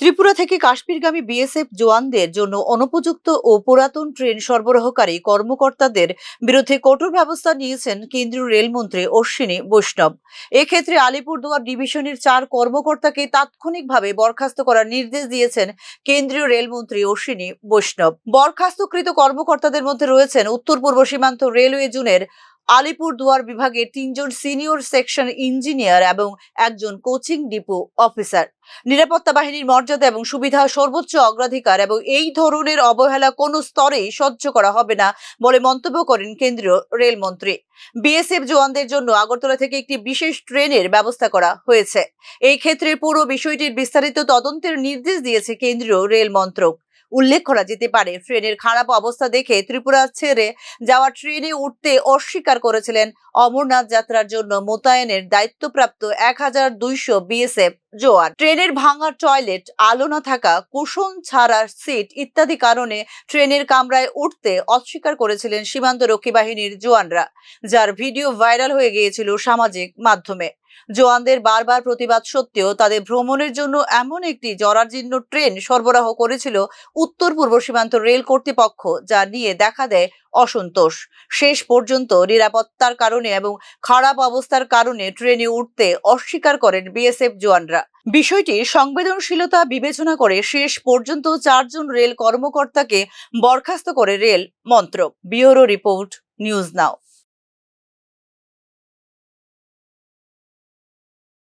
ত্রিপুরা থেকে কাশ্মীরগামী বিএসএফ জওয়ানদের জন্য অনুপযুক্ত ও পুরাতন ট্রেন সরবরাহকারী কর্মকর্তাদের বিরুদ্ধে কঠোর ব্যবস্থা নিয়েছেন কেন্দ্রীয় রেলমন্ত্রী অশ্বিনী বৈষ্ণব। এক্ষেত্রে আলিপুরদুয়ার ডিভিশনের 4 কর্মকর্তাকে তাৎক্ষণিকভাবে বরখাস্ত করার নির্দেশ দিয়েছেন কেন্দ্রীয় রেলমন্ত্রী অশ্বিনী বৈষ্ণব। বরখাস্তকৃত কর্মকর্তাদের মধ্যে রয়েছেন উত্তর পূর্ব সীমান্ত রেলওয়ে জোনের আলিপুরদুয়ার বিভাগের 3 জন সিনিয়র সেকশন ইঞ্জিনিয়ার এবং একজন কোচিং ডিপো অফিসার। নিরাপত্তা বাহিনীর মর্যাদা এবং সুবিধা সর্বোচ্চ অগ্রাধিকার এবং এই ধরনের অবহেলা কোনো স্তরেই সহ্য করা হবে না বলে মন্তব্য করেন কেন্দ্রীয় রেলমন্ত্রী। বিএসএফ জওয়ানদের জন্য আগরতলা থেকে একটি বিশেষ ট্রেনের ব্যবস্থা করা হয়েছে। এই ক্ষেত্রে পুরো বিষয়টির বিস্তারিত তদন্তের নির্দেশ দিয়েছে কেন্দ্রীয় রেল মন্ত্রক। উল্লেখ করা যেতে পারে, ট্রেনের খারাপ অবস্থা দেখে ত্রিপুরা ছেড়ে যাওয়া ট্রেনে উঠতে অস্বীকার করেছিলেন অমরনাথ যাত্রার জন্য মোতায়েনের দায়িত্বপ্রাপ্ত 1200 বিএসএফ জওয়ান। ট্রেনের ভাঙা টয়লেট, আলো না থাকা, কুশন ছাড়া সিট ইত্যাদি কারণে ট্রেনের কামরায় উঠতে অস্বীকার করেছিলেন সীমান্তরক্ষী বাহিনীর জওয়ানরা, যার ভিডিও ভাইরাল হয়ে গিয়েছিল সামাজিক মাধ্যমে। জওয়ানদের বারবার প্রতিবাদ সত্ত্বেও তাদের ভ্রমণের জন্য এমন একটি জরাজীর্ণ ট্রেন সরবরাহ করেছিল উত্তর পূর্ব সীমান্ত রেল কর্তৃপক্ষ, যা নিয়ে দেখা দেয় অসন্তোষ। শেষ পর্যন্ত নিরাপত্তার কারণে এবং খারাপ অবস্থার কারণে ট্রেনে উঠতে অস্বীকার করেন বিএসএফ জওয়ানরা। বিষয়টির সংবেদনশীলতা বিবেচনা করে শেষ পর্যন্ত 4 জন রেল কর্মকর্তাকে বরখাস্ত করে রেল মন্ত্রক। Bureau report, news now.